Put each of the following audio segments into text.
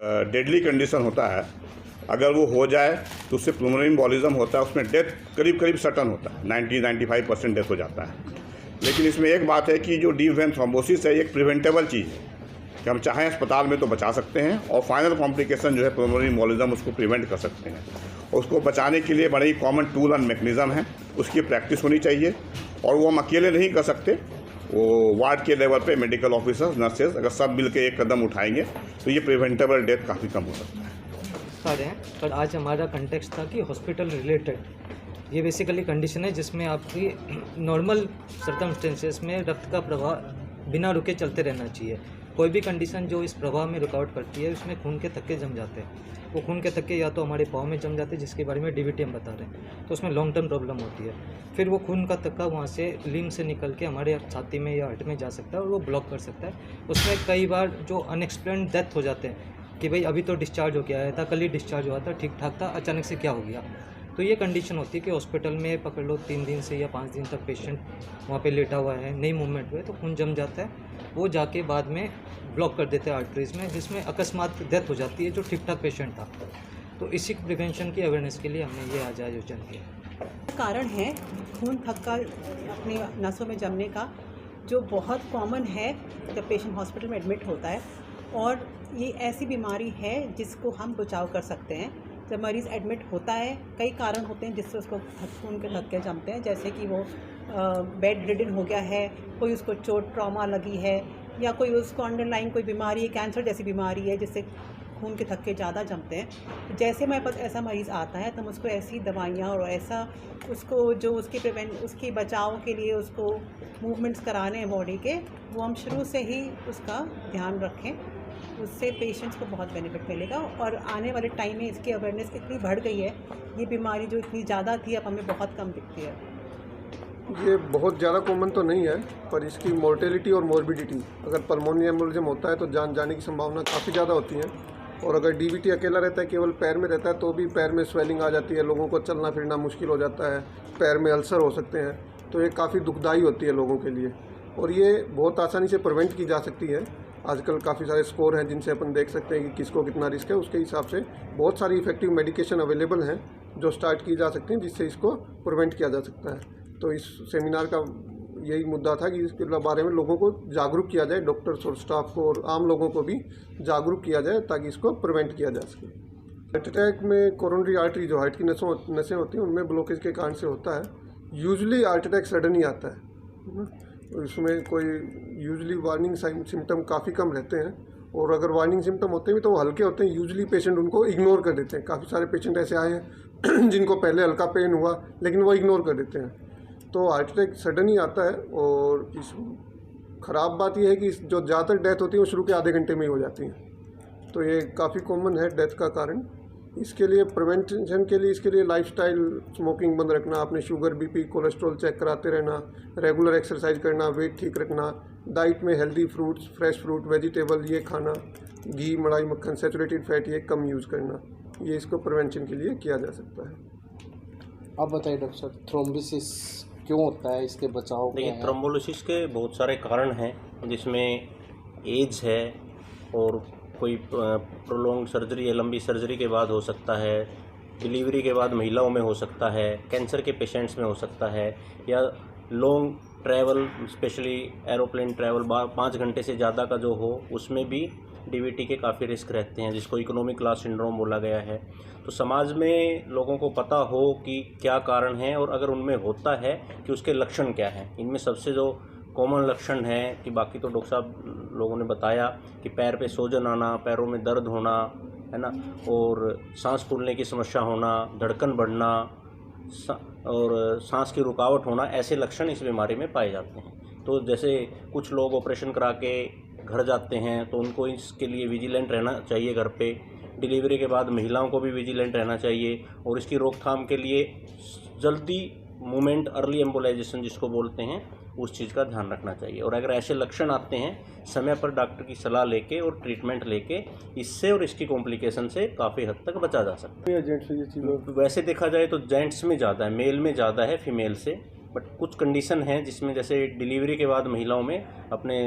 Deadly condition होता है, अगर वो हो जाए तो उससे प्लमोनरी एम्बोलिज्म होता है, उसमें डेथ करीब करीब सर्टन होता है, 90-95% डेथ हो जाता है। लेकिन इसमें एक बात है कि जो डीप वेन थ्रोम्बोसिस है, एक प्रिवेंटेबल चीज़ है कि हम चाहें अस्पताल में तो बचा सकते हैं और फाइनल कॉम्प्लिकेशन जो है प्लमोनरी एम्बोलिज्म उसको प्रिवेंट कर सकते हैं। उसको बचाने के लिए बड़े ही कॉमन टूल एंड मैकेनिज्म है, उसकी प्रैक्टिस होनी चाहिए और वो हम अकेले नहीं कर सकते। वो वार्ड के लेवल पे मेडिकल ऑफिसर्स, नर्सेज अगर सब मिल के एक कदम उठाएंगे तो ये प्रिवेंटेबल डेथ काफ़ी कम हो सकता है। पर आज हमारा कंटेक्स्ट था कि हॉस्पिटल रिलेटेड ये बेसिकली कंडीशन है जिसमें आपकी नॉर्मल सर्कमस्टेंसेस में रक्त का प्रवाह बिना रुके चलते रहना चाहिए। कोई भी कंडीशन जो इस प्रवाह में रुकावट करती है उसमें खून के थक्के जम जाते हैं। वो खून के थक्के या तो हमारे पाँव में जम जाते हैं, जिसके बारे में डीवीटी हम बता रहे हैं, तो उसमें लॉन्ग टर्म प्रॉब्लम होती है। फिर वो खून का थक्का वहाँ से लिम्ब से निकल के हमारे छाती में या हार्ट में जा सकता है और वो ब्लॉक कर सकता है। उसमें कई बार जो अनएक्सप्लेन्ड डेथ हो जाते हैं कि भाई अभी तो डिस्चार्ज हो गया था, कल ही डिस्चार्ज हुआ था, ठीक ठाक था, अचानक से क्या हो गया। तो ये कंडीशन होती है कि हॉस्पिटल में पकड़ लो 3 दिन से या 5 दिन तक पेशेंट वहाँ पे लेटा हुआ है, नहीं मूवमेंट हुए तो खून जम जाता है, वो जाके बाद में ब्लॉक कर देते हैं आर्टरीज में, जिसमें अकस्मात डेथ हो जाती है जो ठीक ठाक पेशेंट था। तो इसी प्रिवेंशन की अवेयरनेस के लिए हमने ये आज आयोजन किया। कारण है खून थक्का अपनी नसों में जमने का, जो बहुत कॉमन है जब पेशेंट हॉस्पिटल में एडमिट होता है, और ये ऐसी बीमारी है जिसको हम बचाव कर सकते हैं। जब मरीज़ एडमिट होता है, कई कारण होते हैं जिससे उसको खून के थक्के जमते हैं, जैसे कि वो बेड रिडन हो गया है, कोई उसको चोट ट्रॉमा लगी है, या कोई उसको अंडरलाइन कोई बीमारी है, कैंसर जैसी बीमारी है जिससे खून के थक्के ज़्यादा जमते हैं। जैसे हमारे पास ऐसा मरीज़ आता है तो हम उसको ऐसी दवाइयाँ और ऐसा उसको जो उसके बचाव के लिए उसको मूवमेंट्स कराने हैं बॉडी के, वो हम शुरू से ही उसका ध्यान रखें, उससे पेशेंट्स को बहुत बेनिफिट मिलेगा। और आने वाले टाइम में इसकी अवेयरनेस इतनी बढ़ गई है, ये बीमारी जो इतनी ज़्यादा थी अब हमें बहुत कम दिखती है। ये बहुत ज़्यादा कॉमन तो नहीं है, पर इसकी मोर्टेलिटी और मॉर्बिडिटी, अगर पल्मोनरी एम्बोलिज्म होता है तो जान जाने की संभावना काफ़ी ज़्यादा होती है। और अगर डीवीटी अकेला रहता है, केवल पैर में रहता है, तो भी पैर में स्वेलिंग आ जाती है, लोगों को चलना फिरना मुश्किल हो जाता है, पैर में अल्सर हो सकते हैं, तो ये काफ़ी दुखदाई होती है लोगों के लिए। और ये बहुत आसानी से प्रिवेंट की जा सकती है। आजकल काफ़ी सारे स्कोर हैं जिनसे अपन देख सकते हैं कि किसको कितना रिस्क है, उसके हिसाब से बहुत सारी इफेक्टिव मेडिकेशन अवेलेबल हैं जो स्टार्ट की जा सकती हैं, जिससे इसको प्रिवेंट किया जा सकता है। तो इस सेमिनार का यही मुद्दा था कि इसके बारे में लोगों को जागरूक किया जाए, डॉक्टर्स और स्टाफ को और आम लोगों को भी जागरूक किया जाए ताकि इसको प्रिवेंट किया जा सके। हार्ट अटैक में कोरोनरी आर्टरी जो हार्ट की नसें होती हैं उनमें ब्लॉकेज के कारण से होता है। यूजुअली हार्ट अटैक सडन ही आता है, इसमें कोई यूजुअली वार्निंग सिम्टम काफ़ी कम रहते हैं, और अगर वार्निंग सिम्टम होते हैं तो वो हल्के होते हैं। यूजुअली पेशेंट उनको इग्नोर कर देते हैं। काफ़ी सारे पेशेंट ऐसे आए हैं जिनको पहले हल्का पेन हुआ लेकिन वो इग्नोर कर देते हैं। तो हार्ट अटैक सडन ही आता है, और इस ख़राब बात यह है कि जो ज़्यादातर डेथ होती है वो शुरू के आधे घंटे में ही हो जाती हैं। तो ये काफ़ी कॉमन है डेथ का कारण। इसके लिए प्रिवेंशन के लिए इसके लिए लाइफस्टाइल, स्मोकिंग बंद रखना, अपने शुगर, बीपी, कोलेस्ट्रॉल चेक कराते रहना, रेगुलर एक्सरसाइज करना, वेट ठीक रखना, डाइट में healthy fruits, fresh fruit, vegetable ये खाना, घी, मलाई, मक्खन, सैचुरेटेड फैट ये कम यूज़ करना, ये इसको प्रिवेंशन के लिए किया जा सकता है। आप बताइए डॉक्टर साहब, थ्रोम्बोसिस क्यों होता है, इसके बचाव? देखिए, थ्रोम्बोलिसिस के बहुत सारे कारण हैं, जिसमें एज है और कोई प्रोलॉन्ग सर्जरी या लंबी सर्जरी के बाद हो सकता है, डिलीवरी के बाद महिलाओं में हो सकता है, कैंसर के पेशेंट्स में हो सकता है, या long travel, specially aeroplane travel 5 घंटे से ज़्यादा का जो हो, उसमें भी डीवीटी के काफ़ी रिस्क रहते हैं, जिसको इकोनॉमिक क्लास सिंड्रोम बोला गया है। तो समाज में लोगों को पता हो कि क्या कारण है, और अगर उनमें होता है कि उसके लक्षण क्या हैं। इनमें सबसे जो कॉमन लक्षण है कि बाकी तो डॉक्टर साहब लोगों ने बताया कि पैर पे सूजन आना, पैरों में दर्द होना, है ना, और सांस फूलने की समस्या होना, धड़कन बढ़ना और सांस की रुकावट होना, ऐसे लक्षण इस बीमारी में पाए जाते हैं। तो जैसे कुछ लोग ऑपरेशन करा के घर जाते हैं तो उनको इसके लिए विजिलेंट रहना चाहिए घर पे। डिलीवरी के बाद महिलाओं को भी विजिलेंट रहना चाहिए, और इसकी रोकथाम के लिए जल्दी मूवमेंट, अर्ली एम्बोलाइजेशन जिसको बोलते हैं, उस चीज़ का ध्यान रखना चाहिए। और अगर ऐसे लक्षण आते हैं, समय पर डॉक्टर की सलाह लेके और ट्रीटमेंट लेके इससे और इसकी कॉम्प्लिकेशन से काफ़ी हद तक बचा जा सकता है। वैसे देखा जाए तो जेंट्स में ज़्यादा है, मेल में ज़्यादा है फीमेल से, बट कुछ कंडीशन हैं जिसमें जैसे डिलीवरी के बाद महिलाओं में, अपने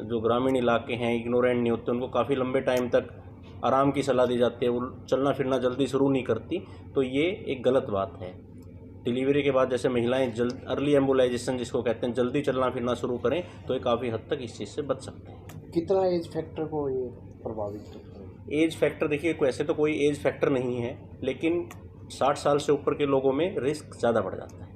जो ग्रामीण इलाके हैं, इग्नोरेंट नहीं होते, उनको काफ़ी लंबे टाइम तक आराम की सलाह दी जाती है, वो चलना फिरना जल्दी शुरू नहीं करती, तो ये एक गलत बात है। डिलीवरी के बाद जैसे महिलाएं जल्द अर्ली एम्बुलाइजेशन जिसको कहते हैं, जल्दी चलना फिरना शुरू करें तो ये काफ़ी हद तक इस चीज़ से बच सकते हैं। कितना एज फैक्टर को ये प्रभावित करता है? एज फैक्टर देखिए, वैसे तो कोई एज फैक्टर नहीं है, लेकिन 60 साल से ऊपर के लोगों में रिस्क ज़्यादा बढ़ जाता है।